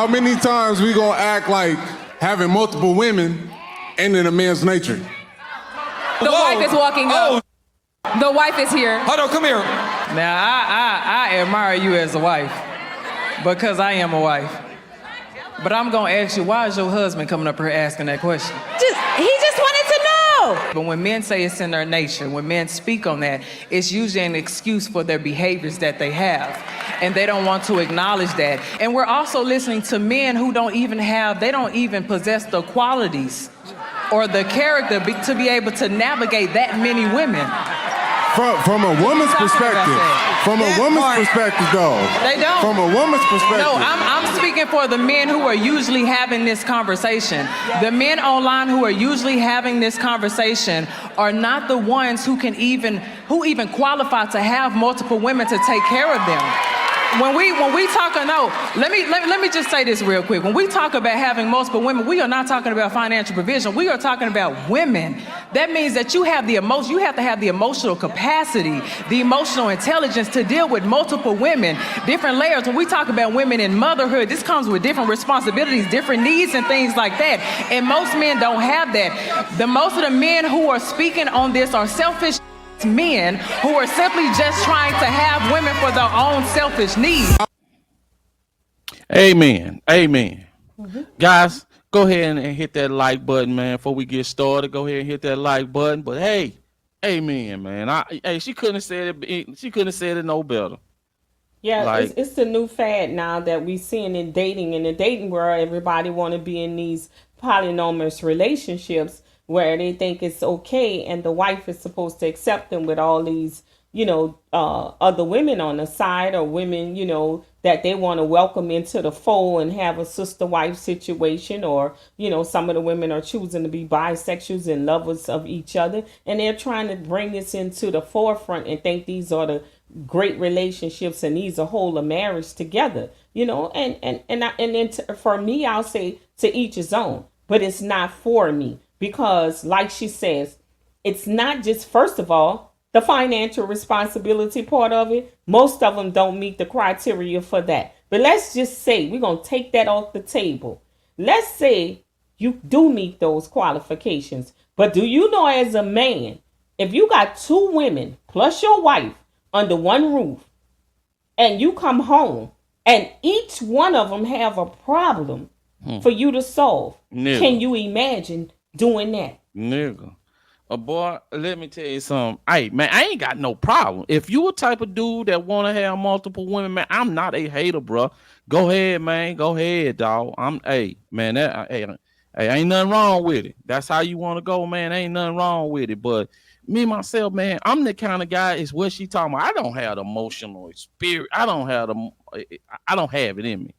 How many times we gonna act like having multiple women ain't in a man's nature? The wife is walking up. The wife is here. Hold on, come here. Now, I admire you as a wife because I am a wife. But I'm going to ask you, why is your husband coming up here asking that question? He just wanted to know. But when men say it's in their nature, when men speak on that, it's usually an excuse for their behaviors that they have. And they don't want to acknowledge that. And we're also listening to men who don't even possess the qualities or the character to be able to navigate that many women. From a woman's perspective. From a woman's perspective, though. They don't. From a woman's perspective. No, I'm speaking for the men who are usually having this conversation. The men online who are usually having this conversation are not the ones who even qualify to have multiple women to take care of them. When we talk, let me just say this real quick. When we talk about having multiple women, we are not talking about financial provision. We are talking about women. That means that you have to have the emotional capacity, the emotional intelligence to deal with multiple women, different layers. When we talk about women in motherhood, this comes with different responsibilities, different needs and things like that. And most men don't have that. Most of the men who are speaking on this are selfish men who are simply just trying to have women for their own selfish needs. Amen. Guys, go ahead and hit that like button, man. Before we get started, go ahead and hit that like button. But hey, amen, man. She couldn't have said it. She couldn't have said it no better. Yeah, it's the new fad now that we seeing in the dating world. Everybody want to be in these polyamorous relationships where they think it's okay, and the wife is supposed to accept them with all these, other women on the side, or women, that they want to welcome into the fold and have a sister wife situation, or, some of the women are choosing to be bisexuals and lovers of each other, and they're trying to bring this into the forefront and think these are the great relationships and these are whole a marriage together, for me, I'll say to each his own, but it's not for me. Because like she says, it's not just, first of all, the financial responsibility part of it. Most of them don't meet the criteria for that. But let's just say we're going to take that off the table. Let's say you do meet those qualifications. But do you know, as a man, if you got two women plus your wife under one roof and you come home and each one of them have a problem for you to solve, can you imagine doing that? Nigga. Boy, let me tell you something. Hey, man, I ain't got no problem. If you a type of dude that want to have multiple women, man, I'm not a hater, bro. Go ahead, man. Go ahead, dog. Ain't nothing wrong with it. That's how you want to go, man. Ain't nothing wrong with it. But me, myself, man, I'm the kind of guy, is what she talking about. I don't have the emotional spirit. I don't have it in me.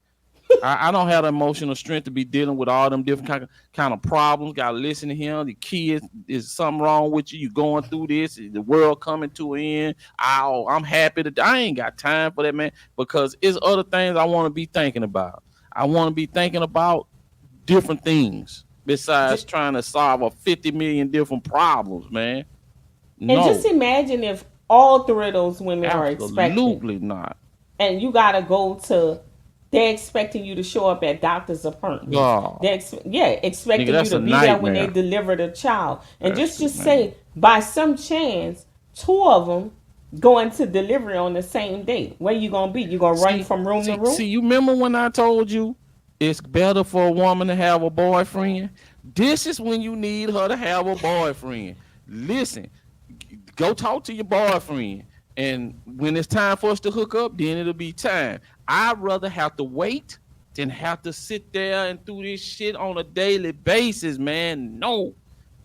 I don't have the emotional strength to be dealing with all them different kind of problems. Got to listen to him. The kids, is something wrong with you? You going through this? Is the world coming to an end? I'm happy that I ain't got time for that, man, because it's other things I want to be thinking about. I want to be thinking about different things besides trying to solve 50 million different problems, man. No. And just imagine if all three of those women are expecting. Absolutely not. And you got to go to... They're expecting you to show up at doctor's appointments. Oh. They're expecting you to be there when they deliver the child. And just say, by some chance, two of them going to delivery on the same day. Where you going to be? You going to run from room to room? See, you remember when I told you it's better for a woman to have a boyfriend? This is when you need her to have a boyfriend. Listen, go talk to your boyfriend. And when it's time for us to hook up, then it'll be time. I'd rather have to wait than have to sit there and do this shit on a daily basis, man. No,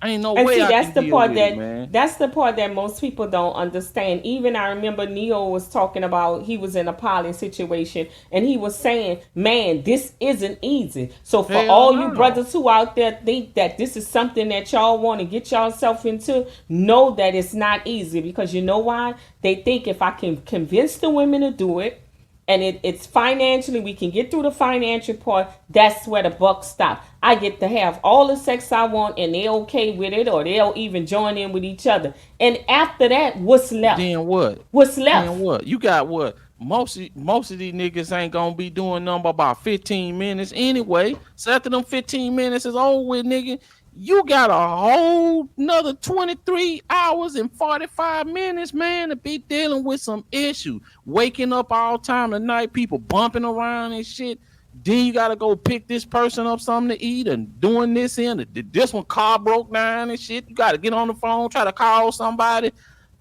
ain't no way. That's the part that most people don't understand. Even I remember Neo was talking about, he was in a poly situation and he was saying, man, this isn't easy. So for you brothers who out there think that this is something that y'all want to get yourself into, know that it's not easy, because you know why? They think if I can convince the women to do it, and it's financially, we can get through the financial part, that's where the buck stops. I get to have all the sex I want and they're okay with it, or they'll even join in with each other. And after that, what's left? Then what? What's left? Then what? You got what? most of these niggas ain't gonna be doing nothing but about 15 minutes anyway. So after them 15 minutes is over with, nigga, you got a whole another 23 hours and 45 minutes, man, to be dealing with some issue. Waking up all time of night, people bumping around and shit. Then you gotta go pick this person up something to eat and doing this and this one car broke down and shit. You gotta get on the phone, try to call somebody.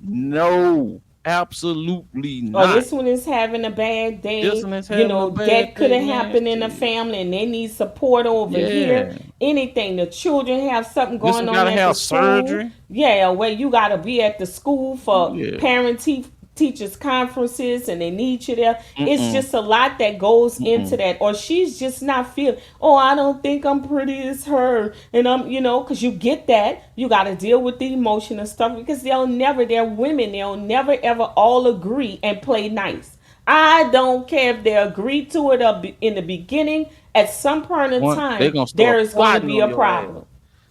No, absolutely not. Or this one is having a bad day. That could have happened in the family and they need support over here. Anything. The children have something going on at the school. Surgery. Yeah, where you gotta be at the school for teachers conferences and they need you there. It's just a lot that goes into that. Or she's just not feeling, I don't think I'm pretty as her. And because you get that, you got to deal with the emotional stuff because they're women. They'll never ever all agree and play nice. I don't care if they agree to it in the beginning. At some point in time, there is going to be a problem.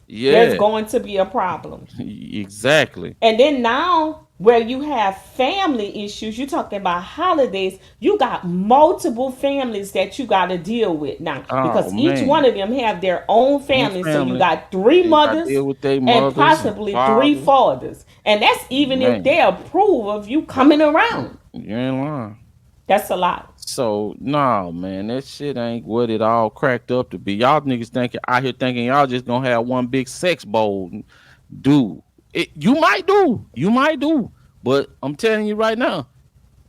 Yeah. There's going to be a problem. Exactly. And then now, where you have family issues, you're talking about holidays, you got multiple families that you got to deal with now. Because each one of them have their own family. So you got 3 mothers and possibly 3 fathers. And that's even if they approve of you coming around. You ain't lying. That's a lot. So, no, man, that shit ain't what it all cracked up to be. Y'all niggas out here thinking y'all just gonna have one big sex bowl. Dude, you might do. But I'm telling you right now,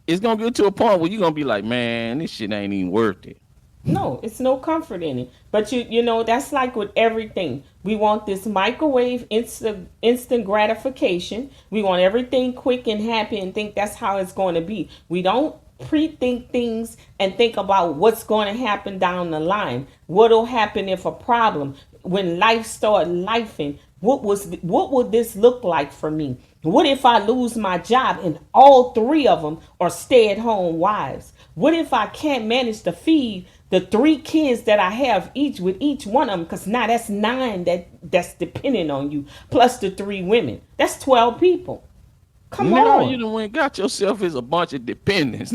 it's gonna get to a point where you're gonna be like, man, this shit ain't even worth it. No, it's no comfort in it. But you know, that's like with everything. We want this microwave instant gratification. We want everything quick and happy and think that's how it's going to be. We don't pre-think things and think about what's going to happen down the line. What'll happen if a problem, when life start lifing, what would this look like for me? What if I lose my job and all 3 of them are stay-at-home wives? What if I can't manage to feed the 3 kids that I have each one of them? Because now that's 9 that's depending on you, plus the 3 women. That's 12 people. Come on. You done got yourself as a bunch of dependents.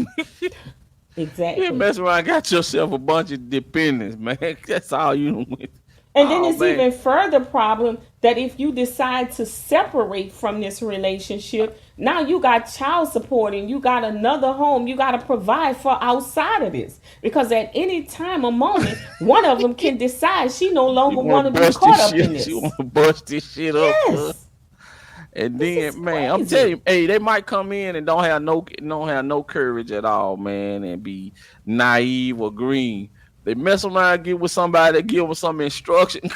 Exactly. You mess around, got yourself a bunch of dependents, man. That's all you done went. And then it's even further problem that if you decide to separate from this relationship, now you got child support and you got another home you got to provide for outside of this. Because at any time, a moment, one of them can decide she no longer want to be caught up in this. She want to bust this shit up. Yes. And then, man, I'm telling you, hey, they might come in and don't have no courage at all, man, and be naive or green. They mess around, get with somebody that give them some instruction.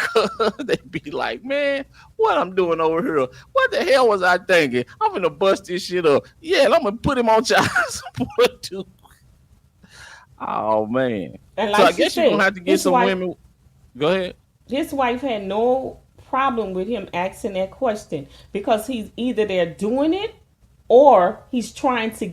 They be like, man, what I'm doing over here? What the hell was I thinking? I'm gonna bust this shit up. Yeah, I'm gonna put him on child support too. Oh man. And like so I guess you're gonna have to get some women. Go ahead. His wife had no problem with him asking that question because he's either they're doing it or he's trying to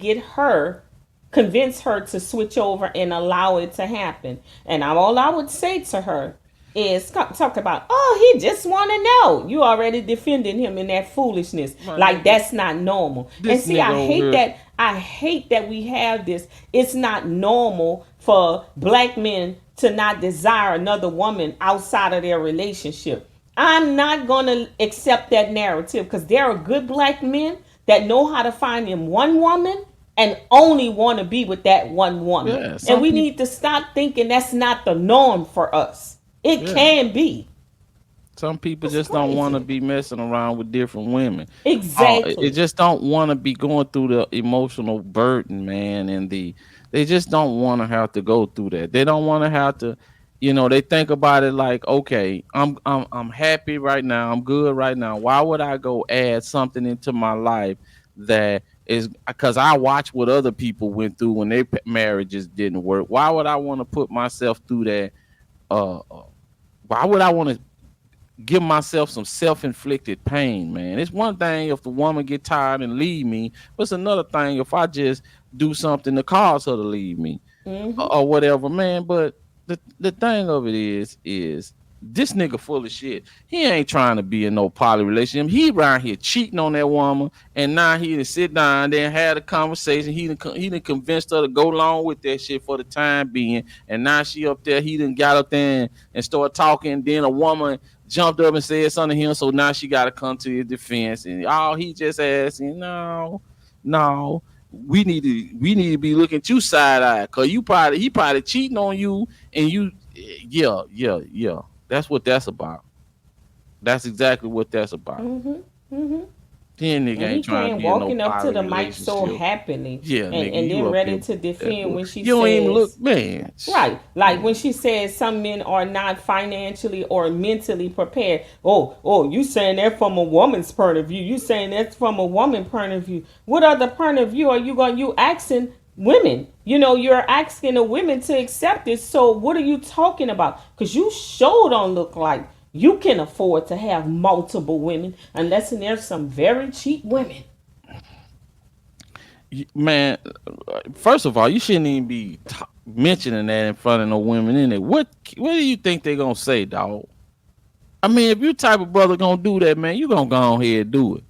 convince her to switch over and allow it to happen. And all I would say to her is talk about, he just want to know. You already defending him in that foolishness. Like that's not normal. And see, I hate that we have this. It's not normal for black men to not desire another woman outside of their relationship. I'm not going to accept that narrative because there are good black men that know how to find them one woman and only want to be with that one woman. Yeah, and we need to stop thinking that's not the norm for us. It can be. Some people just don't want to be messing around with different women. Exactly. They just don't want to be going through the emotional burden, man, and they just don't want to have to go through that. They don't want to have to, they think about it like, okay, I'm happy right now. I'm good right now. Why would I go add something into my life that is because I watch what other people went through when their marriages didn't work? Why would I want to put myself through that? Why would I want to give myself some self-inflicted pain, man? It's one thing if the woman get tired and leave me, but it's another thing if I just do something to cause her to leave me or whatever, man. But the thing of it is This nigga full of shit. He ain't trying to be in no poly relationship. He around here cheating on that woman, and now he done sit down there and had a conversation. He done convinced her to go along with that shit for the time being, and now she up there. He done got up there and started talking. And then a woman jumped up and said something to him, so now she got to come to his defense. And all he just asking, no. We need to be looking at you side eye, cause he probably cheating on you, and you, yeah. That's what that's about. That's exactly what that's about. Then nigga ain't trying to be walking no up to the mic so happily, and then ready to defend when she you don't says, even look, man. Right, like when she says some men are not financially or mentally prepared. Oh, you saying that from a woman's point of view? You saying that's from a woman point of view? What other point of view are you asking women? You know, you're asking the women to accept it. So what are you talking about? Because you sure don't look like you can afford to have multiple women, unless there's some very cheap women. Man, first of all, you shouldn't even be mentioning that in front of no women in it. What do you think they're gonna say, dog? I mean, if you type of brother gonna do that, man, you gonna go ahead and do it.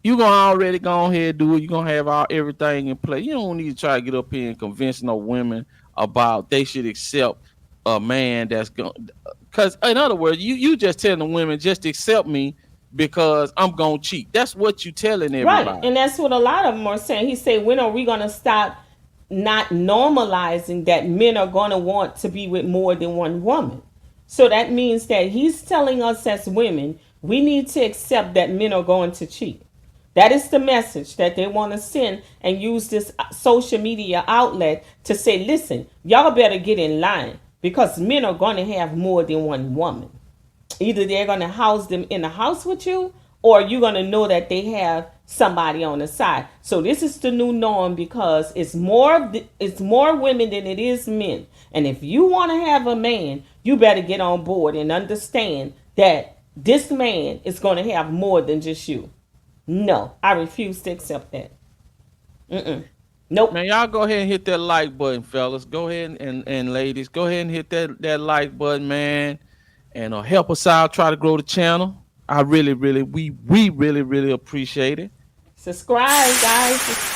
You gonna already go ahead and do it. You gonna have everything in place. You don't need to try to get up here and convince no women about they should accept a man that's going. Because in other words, you just telling the women just accept me because I'm gonna cheat. That's what you telling everybody. Right, and that's what a lot of them are saying. He said, when are we gonna stop not normalizing that men are gonna want to be with more than one woman? So that means that he's telling us as women, we need to accept that men are going to cheat. That is the message that they want to send, and use this social media outlet to say, listen, y'all better get in line, because men are going to have more than one woman. Either they're going to house them in the house with you, or you're going to know that they have somebody on the side. So this is the new norm, because it's more women than it is men. And if you want to have a man, you better get on board and understand that this man is going to have more than just you. No, I refuse to accept that. Nope. Man, y'all go ahead and hit that like button, fellas. Go ahead and ladies, go ahead and hit that like button, man, and help us out. Try to grow the channel. We really appreciate it. Subscribe, guys.